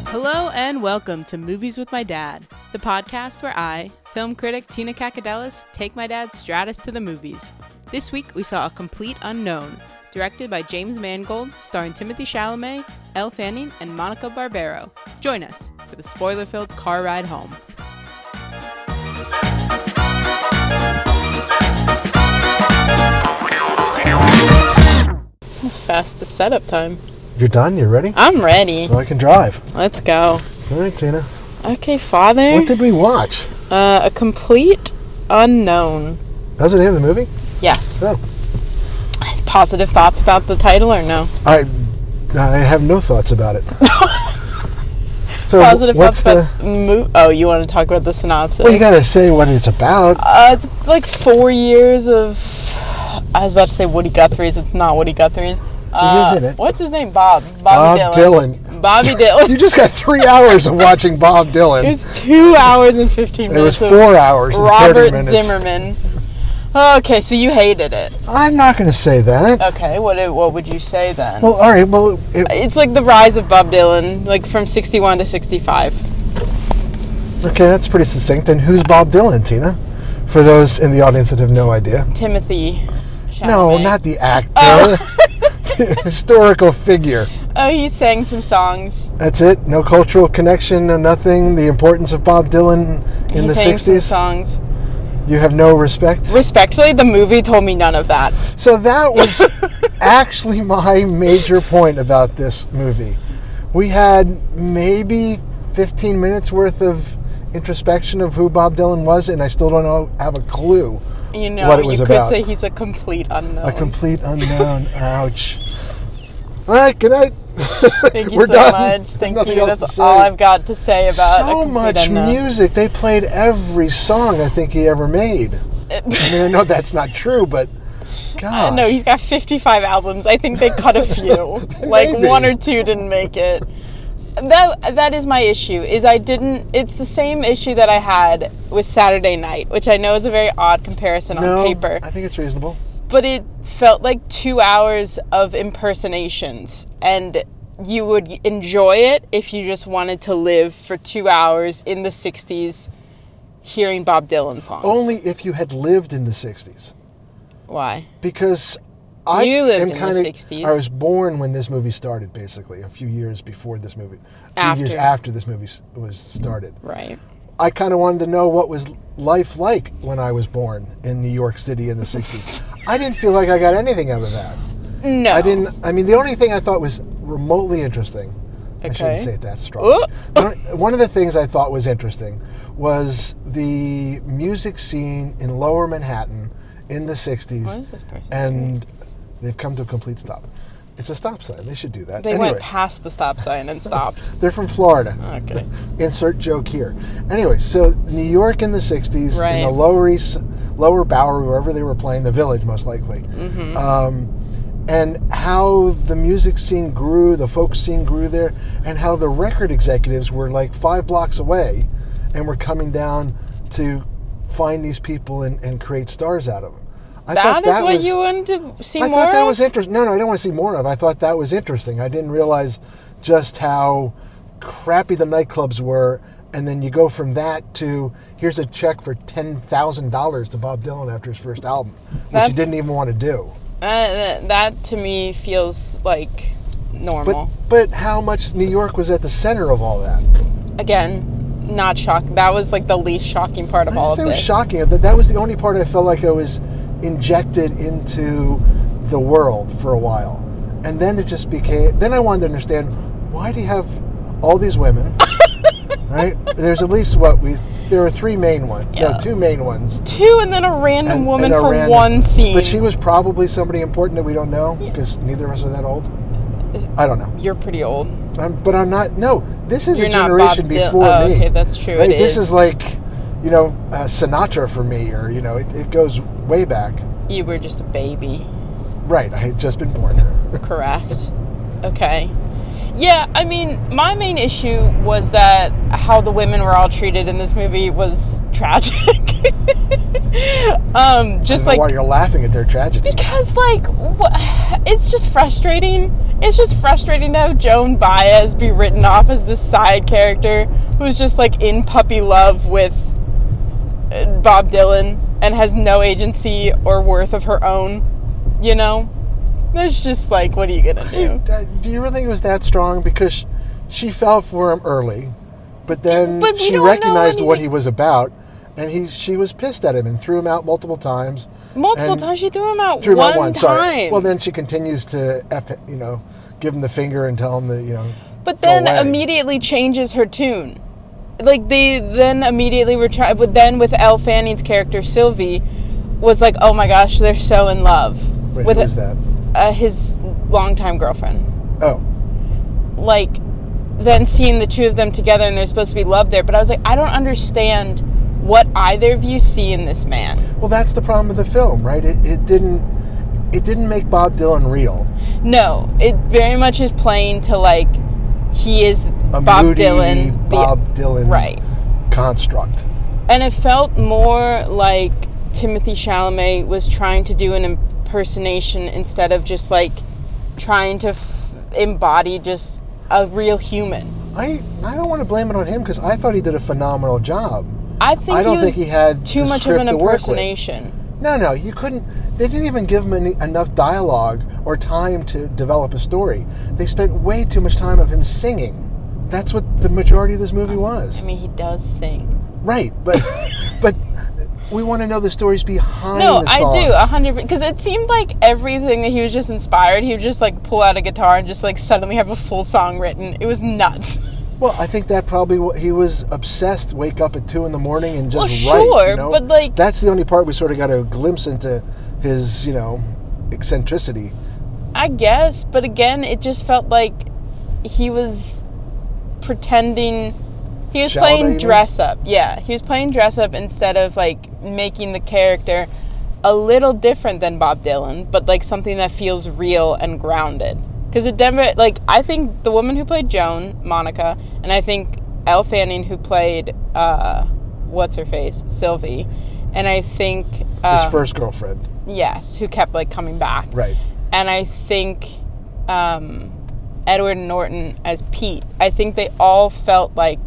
Hello and welcome to Movies with My Dad, the podcast where I, film critic Tina Kakadelis, take my dad Stratis to the movies. This week we saw A Complete Unknown, directed by James Mangold, starring Timothée Chalame, Elle Fanning, and Monica Barbero. Join us for the spoiler-filled car ride home. It's fast the setup time. You're done? You're ready? I'm ready. So I can drive. Let's go. All right, Tina. Okay, Father. What did we watch? A Complete Unknown. That was the name of the movie? Yes. Oh. Positive thoughts about the title or no? I have no thoughts about it. So Positive what's thoughts about the movie? Oh, you want to talk about the synopsis? Well, you gotta say what it's about. It's like 4 years of... I was about to say Woody Guthrie's. It's not Woody Guthrie's. He is in it. What's his name? Bobby Dylan. Bobby Dylan. You just got 3 hours of watching Bob Dylan. It was 2 hours and 15 minutes. It was 4 hours and 30 minutes. Robert Zimmerman. Okay, so you hated it. I'm not going to say that. Okay, what would you say then? Well, all right. Well, it's like the rise of Bob Dylan, like from 61 to 65. Okay, that's pretty succinct. And who's Bob Dylan, Tina? For those in the audience that have no idea. Timothée Chalame. No, not the actor. Oh. The historical figure. Oh, he sang some songs. That's it? No cultural connection, no nothing? The importance of Bob Dylan in the 60s? He sang some songs. You have no respect? Respectfully, the movie told me none of that. So that was actually my major point about this movie. We had maybe 15 minutes worth of introspection of who Bob Dylan was, and I still don't have a clue what it was about. You could say he's a complete unknown. A complete unknown. Ouch. All right, good night. Thank you We're so done. much. Thank Nothing you. else That's to all say. I've got to say about so much music. They played every song I think he ever made. I mean, I know that's not true, but God. No, he's got 55 albums. I think they cut a few. Like Maybe. 1 or 2 didn't make it. That is my issue. It's the same issue that I had with Saturday Night, which I know is a very odd comparison on paper. I think it's reasonable. But it felt like 2 hours of impersonations, and you would enjoy it if you just wanted to live for 2 hours in the 60s hearing Bob Dylan songs. Only if you had lived in the 60s. Why? Because you lived in the 60s. I was born when this movie started, basically, a few years before this movie. A few years after this movie was started. Right. I kind of wanted to know what was life like when I was born in New York City in the 60s. I didn't feel like I got anything out of that. No. I mean, the only thing I thought was remotely interesting, I shouldn't say it that strong. One of the things I thought was interesting was the music scene in Lower Manhattan in the 60s. What is this person? And they've come to a complete stop. It's a stop sign. They should do that. They went past the stop sign and stopped. They're from Florida. Okay. Insert joke here. Anyway, so New York in the 60s, right. in the Lower East, Lower Bowery, wherever they were playing, the Village most likely. Mm-hmm. And how the music scene grew, the folk scene grew there, and how the record executives were like 5 blocks away and were coming down to find these people and create stars out of them. That is what you wanted to see more of? I thought that was interesting. No, I don't want to see more of. I thought that was interesting. I didn't realize just how crappy the nightclubs were, and then you go from that to here's a check for $10,000 to Bob Dylan after his first album, which he didn't even want to do. That to me feels like normal. But how much New York was at the center of all that? Again, not shocking. That was like the least shocking part of all of this. It was shocking. That was the only part I felt like I was injected into the world for a while. And then it just became... Then I wanted to understand, why do you have all these women? Right? There's at least there are 3 main ones. Yeah. No, 2 main ones. 2 and then a random woman for one scene. But she was probably somebody important that we don't know, because neither of us are that old. I don't know. You're pretty old. But I'm not... No, this is You're a generation before me. Okay, that's true. Right? It This is is like, Sinatra for me, or, it goes way back. You were just a baby. Right, I had just been born. Correct. Okay. Yeah, I mean, my main issue was that how the women were all treated in this movie was tragic. Just why you're laughing at their tragedy. Because, like, it's just frustrating. It's just frustrating to have Joan Baez be written off as this side character who's just, like, in puppy love with Bob Dylan and has no agency or worth of her own, you know? It's just like, what are you gonna do? Do you really think it was that strong? Because she fell for him early, but then she recognized what he was about, and she was pissed at him and threw him out multiple times. Multiple times? She threw him out one time. Sorry. Well, then she continues to give him the finger and tell him that, But then immediately changes her tune. Like, they then immediately were trying, but then with Elle Fanning's character, Sylvie, was like, oh my gosh, they're so in love. Wait, who is that? His longtime girlfriend. Oh. Like, then seeing the two of them together and there's supposed to be love there. But I was like, I don't understand what either of you see in this man. Well, that's the problem with the film, right? It didn't make Bob Dylan real. No, it very much is playing to, like, he is a Bob moody Dylan. Bob Dylan right. construct. And it felt more like Timothée Chalamet was trying to do an impersonation instead of just, like, trying to embody just a real human. I don't want to blame it on him because I thought he did a phenomenal job. I don't think he had too much of an impersonation. No, you couldn't. They didn't even give him enough dialogue or time to develop a story. They spent way too much time of him singing. That's what the majority of this movie was. I mean, he does sing. Right, but we want to know the stories behind the songs. No, I do, 100%. Because it seemed like everything that he was just inspired, he would just, like, pull out a guitar and just, like, suddenly have a full song written. It was nuts. Well, I think that probably he was obsessed. Wake up at 2 a.m. and just write. Sure, but, like, that's the only part we sort of got a glimpse into his, eccentricity. I guess, but again, it just felt like he was pretending. He was playing dress up. Yeah, he was playing dress up instead of, like, making the character a little different than Bob Dylan, but, like, something that feels real and grounded. Because it never, like, I think the woman who played Joan, Monica, and I think Elle Fanning who played, what's-her-face, Sylvie, and I think... his first girlfriend. Yes, who kept, like, coming back. Right. And I think Edward Norton as Pete, I think they all felt like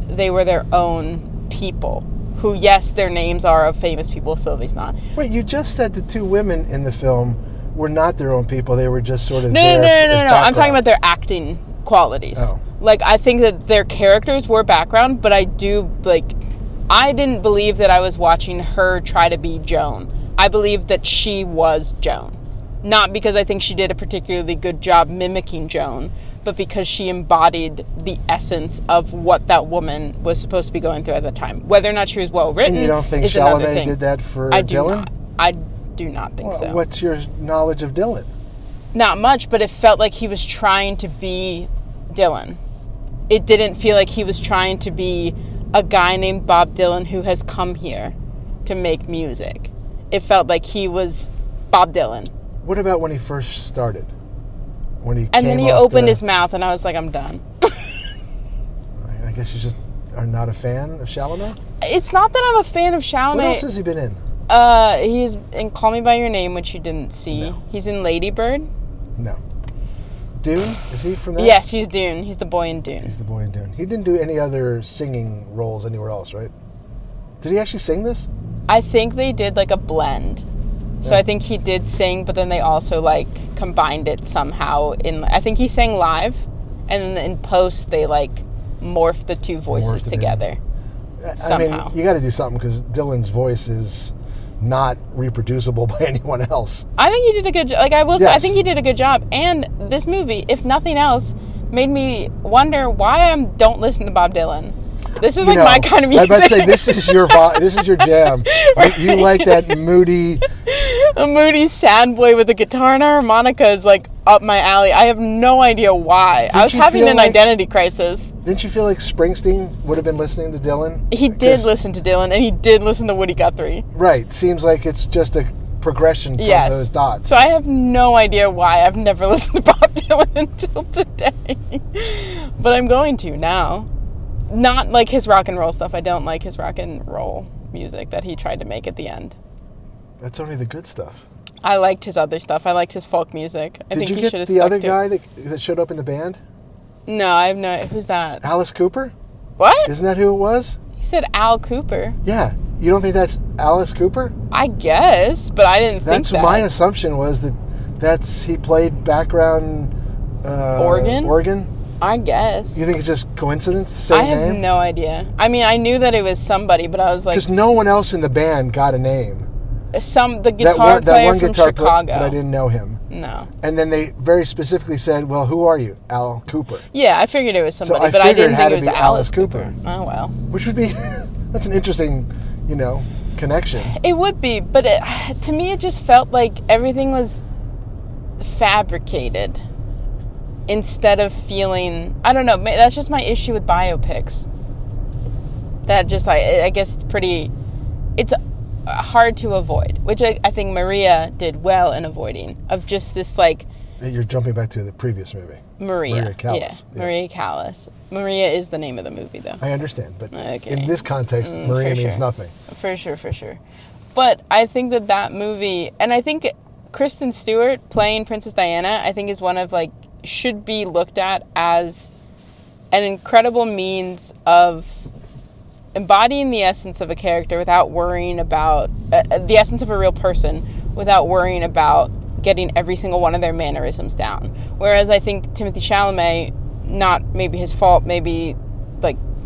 they were their own people. Who, yes, their names are of famous people, Sylvie's not. Wait, you just said the two women in the film were not their own people. They were just sort of No. I'm talking about their acting qualities. Oh. Like, I think that their characters were background, but I didn't believe that I was watching her try to be Joan. I believed that she was Joan. Not because I think she did a particularly good job mimicking Joan, but because she embodied the essence of what that woman was supposed to be going through at the time. Whether or not she was well written is another thing. And you don't think Chalamet did that for Dylan? I do not think so. What's your knowledge of Dylan? Not much, but it felt like he was trying to be Dylan. It didn't feel like he was trying to be a guy named Bob Dylan who has come here to make music. It felt like he was Bob Dylan. What about when he first started? And then he opened his mouth and I was like, I'm done. I guess you just are not a fan of Chalamet? It's not that I'm a fan of Chalamet. What else has he been in? He's in Call Me By Your Name, which you didn't see. No. He's in Lady Bird. No. Dune? Is he from that? Yes, he's Dune. He's the boy in Dune. He's the boy in Dune. He didn't do any other singing roles anywhere else, right? Did he actually sing this? I think they did, like, a blend. So I think he did sing, but then they also, like, combined it somehow. I think he sang live, and then in post they, like, morphed the two voices together. Somehow. I mean, you got to do something because Dylan's voice is not reproducible by anyone else. I think he did a good job. Like, I will say, I think he did a good job. And this movie, if nothing else, made me wonder why I don't listen to Bob Dylan. This is, like, my kind of music. I was about to say, this is your jam. You like that moody... A moody sad boy with a guitar and a harmonica is, like, up my alley. I have no idea why. I was having an identity crisis. Didn't you feel like Springsteen would have been listening to Dylan? He did listen to Dylan, and he did listen to Woody Guthrie. Right. Seems like it's just a progression from those dots. So I have no idea why. I've never listened to Bob Dylan until today. But I'm going to now. Not like his rock and roll stuff. I don't like his rock and roll music that he tried to make at the end. That's only the good stuff. I liked his other stuff. I liked his folk music. I think Did he you should have get the other guy that showed up in the band? No, I have no... Who's that? Alice Cooper? What? Isn't that who it was? He said Al Cooper. Yeah. You don't think that's Alice Cooper? I guess, but I didn't think that. That's my assumption was he played background... Organ? I guess. You think it's just coincidence? Same I have name? no idea. I mean, I knew that it was somebody, but I was like... Because no one else in the band got a name. The guitar player from Chicago. But I didn't know him. No. And then they very specifically said, well, who are you? Al Cooper. Yeah, I figured it was somebody, So but I didn't think it it was had to be Alice Cooper. Oh, well. Which would be... That's an interesting, connection. It would be, but to me it just felt like everything was fabricated instead of feeling... I don't know, that's just my issue with biopics. That just, I guess, it's hard to avoid, which I think Maria did well in avoiding, of just this, like... You're jumping back to the previous movie. Maria Callas. Yeah, yes. Maria Callas. Maria is the name of the movie, though. I understand, but okay. In this context, Maria means nothing. For sure. But I think that movie, and I think Kristen Stewart playing Princess Diana, I think is one of, should be looked at as an incredible means of embodying the essence of a character without worrying about, the essence of a real person without worrying about getting every single one of their mannerisms down. Whereas I think Timothée Chalamet, not maybe his fault, maybe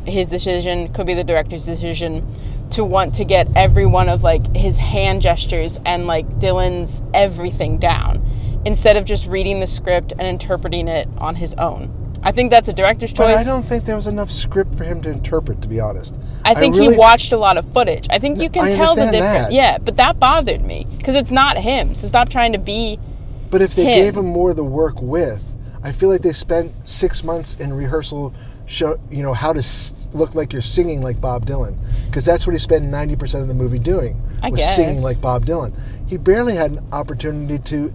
his decision, could be the director's decision, to want to get every one of his hand gestures and Dylan's everything down, instead of just reading the script and interpreting it on his own. I think that's a director's choice. But I don't think there was enough script for him to interpret, to be honest. I think he watched a lot of footage. I think you can tell the difference. That. Yeah, but that bothered me because it's not him. So stop trying to be But if they gave him more to work with, I feel like they spent 6 months in rehearsal how to look like you're singing like Bob Dylan. Because that's what he spent 90% of the movie doing, singing like Bob Dylan. He barely had an opportunity to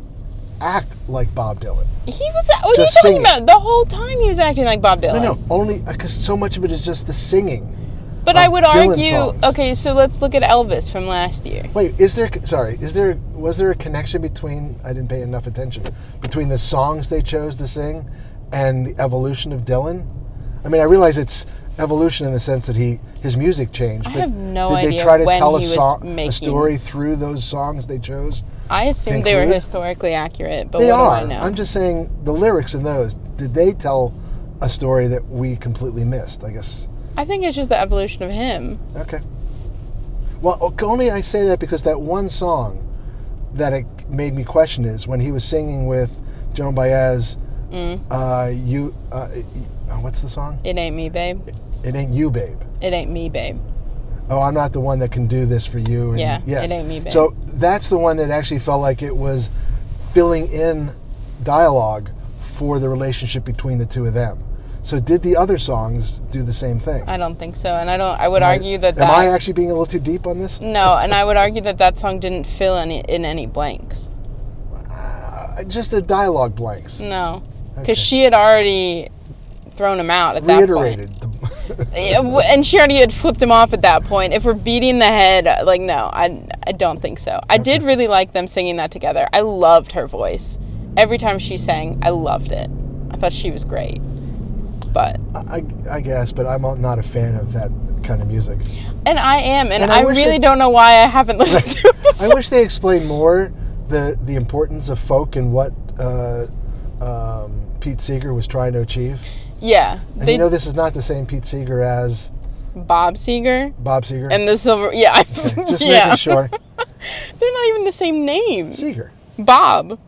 act like Bob Dylan. He was... What are you talking about? The whole time he was acting like Bob Dylan. No, only because so much of it is just the singing. But I would Dylan argue... songs. Okay, so let's look at Elvis from last year. Wait, was there a connection between... I didn't pay enough attention. Between the songs they chose to sing and the evolution of Dylan? I mean, I realize it's evolution in the sense that his music changed. I but have no did idea they try to when tell he was making... a story through those songs they chose? I assumed they were historically accurate, but they what are. do I know? I'm just saying the lyrics in those, did they tell a story that we completely missed, I guess? I think it's just the evolution of him. Okay. Well, only I say that because that one song that it made me question is when he was singing with Joan Baez, what's the song? It Ain't Me, Babe. It Ain't You, Babe. It Ain't Me, Babe. Oh, I'm not the one that can do this for you. And yeah, yes. It Ain't Me, Babe. So that's the one that actually felt like it was filling in dialogue for the relationship between the two of them. So did the other songs do the same thing? I don't think so, and I would argue that... Am I actually being a little too deep on this? No, and I would argue that song didn't fill in any blanks. Just the dialogue blanks. No, because she had already thrown him out at that point. And she already had flipped him off at that point. If we're beating the head, no, I don't think so. I did really like them singing that together. I loved her voice. Every time she sang, I loved it. I thought she was great. But I guess, but I'm not a fan of that kind of music. And I am, and I really don't know why I haven't listened to it before. I wish they explained more the importance of folk and what Pete Seeger was trying to achieve. Yeah. And this is not the same Pete Seeger as... Bob Seeger? Bob Seeger. And the Silver... Yeah. Okay, just making sure. They're not even the same name. Seeger. Bob.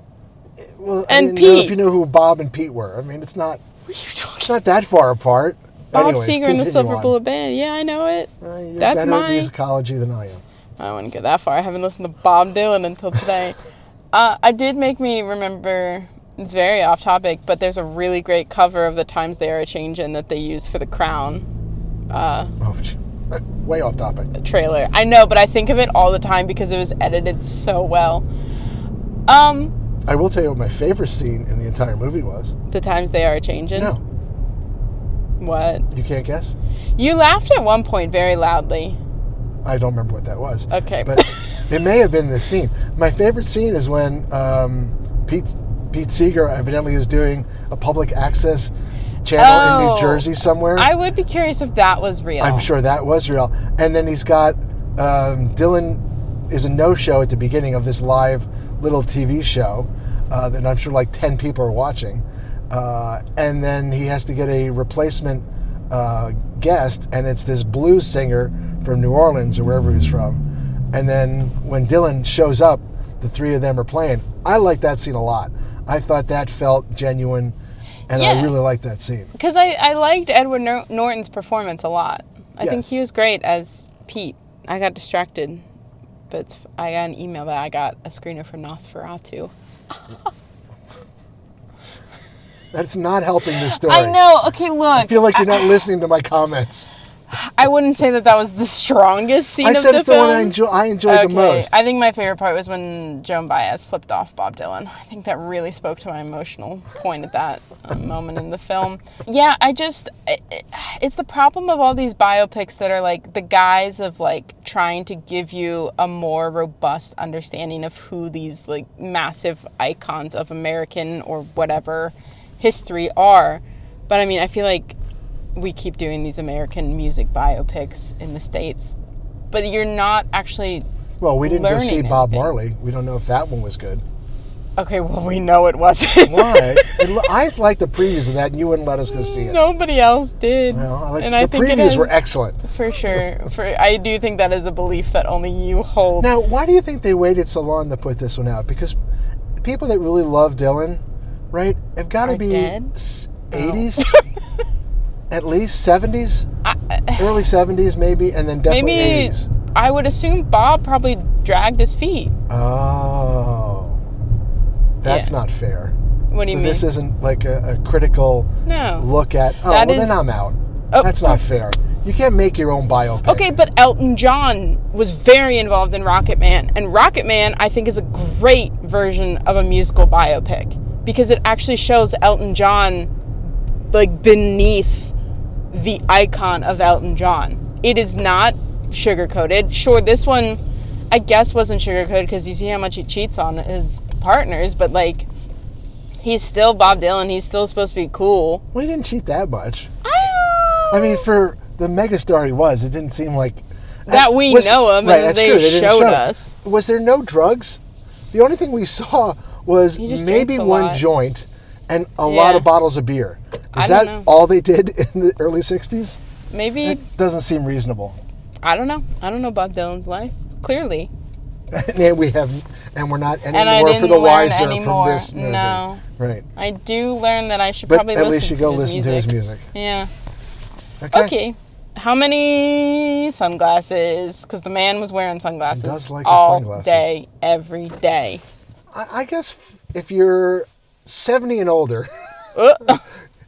Well, and I didn't Pete. know if you know who Bob and Pete were. I mean, it's not... What are you talking It's not that far apart. Bob Anyways, Seeger and the Silver Bullet Band. Yeah, I know it. You're That's better my... at musicology than I am. I wouldn't go that far. I haven't listened to Bob Dylan until today. I did make me remember, very off topic, but there's a really great cover of The Times They Are A-Changin' that they use for The Crown. Way off topic. Trailer. I know, but I think of it all the time because it was edited so well. I will tell you what my favorite scene in the entire movie was. The Times They Are A-Changin'? No. What? You can't guess? You laughed at one point very loudly. I don't remember what that was. Okay. But It may have been this scene. My favorite scene is when Pete Seeger evidently is doing a public access channel in New Jersey somewhere. I would be curious if that was real. I'm sure that was real. And then he's got Dylan is a no-show at the beginning of this live little TV show that I'm sure like 10 people are watching. And then he has to get a replacement guest, and it's this blues singer from New Orleans or wherever he's from. And then when Dylan shows up, the three of them are playing. I like that scene a lot. I thought that felt genuine, and I really liked that scene. Because I liked Edward Norton's performance a lot. I think he was great as Pete. I got distracted, but I got an email that I got a screener for Nosferatu. That's not helping this story. I know. Okay, look. I feel like you're not listening to my comments. I wouldn't say that was the strongest scene of the film. I said it's the one I enjoyed the most. I think my favorite part was when Joan Baez flipped off Bob Dylan. I think that really spoke to my emotional point at that moment in the film. Yeah, it's the problem of all these biopics that are like the guise of like trying to give you a more robust understanding of who these like massive icons of American or whatever history are. But I mean, I feel like we keep doing these American music biopics in the States, but you're not actually Well, we didn't go see anything. Bob Marley. We don't know if that one was good. Okay, well, we know it wasn't. Why? I liked the previews of that, and you wouldn't let us go see it. Nobody else did. Well, And the I think previews were excellent. For sure. I do think that is a belief that only you hold. Now, why do you think they waited so long to put this one out? Because people that really love Dylan, right, have got to be dead? 80s, at least 70s, early 70s maybe, and then definitely 80s. I would assume Bob probably dragged his feet. Oh, that's not fair. What do you mean? So this isn't like a critical look at, then I'm out. That's not fair. You can't make your own biopic. Okay, but Elton John was very involved in Rocket Man. And Rocket Man, I think, is a great version of a musical biopic. Because it actually shows Elton John, like, beneath the icon of Elton John. It is not sugar-coated. Sure, this one, I guess, wasn't sugar-coated because you see how much he cheats on his partners. But, like, he's still Bob Dylan. He's still supposed to be cool. Well, he didn't cheat that much. I mean, for the megastar he was, it didn't seem like... That we know of, and right, they showed us. Was there no drugs? The only thing we saw was maybe one joint and a lot of bottles of beer. Is that all they did in the early 60s? Maybe. It doesn't seem reasonable. I don't know. I don't know Bob Dylan's life. Clearly. And we're not any more for the wiser from this. No. Right. I do learn that I should probably listen to his music. But at least you go listen to his music. Yeah. Okay. How many sunglasses? Because the man was wearing sunglasses he does like all sunglasses. day, every day. I guess if you're 70 and older,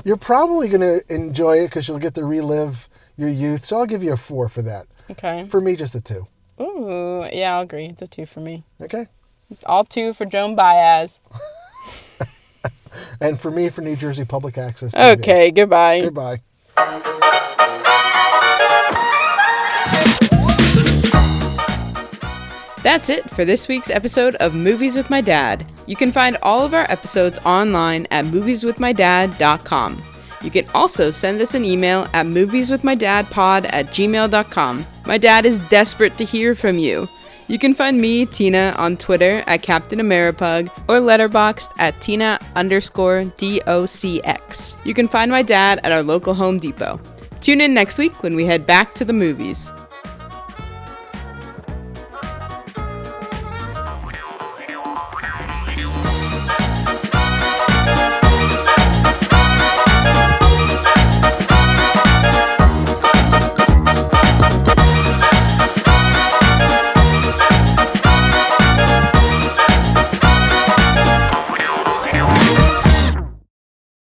you're probably going to enjoy it because you'll get to relive your youth. So I'll give you a 4 for that. Okay. For me, just a 2. Ooh, yeah, I'll agree. It's a 2 for me. Okay. It's all 2 for Joan Baez. And for me, for New Jersey Public Access TV. Okay, goodbye. Goodbye. That's it for this week's episode of Movies with My Dad. You can find all of our episodes online at movieswithmydad.com. You can also send us an email at movieswithmydadpod@gmail.com. My dad is desperate to hear from you. You can find me, Tina, on Twitter at Captain Ameripug or letterboxed at Tina_DOCX. You can find my dad at our local Home Depot. Tune in next week when we head back to the movies.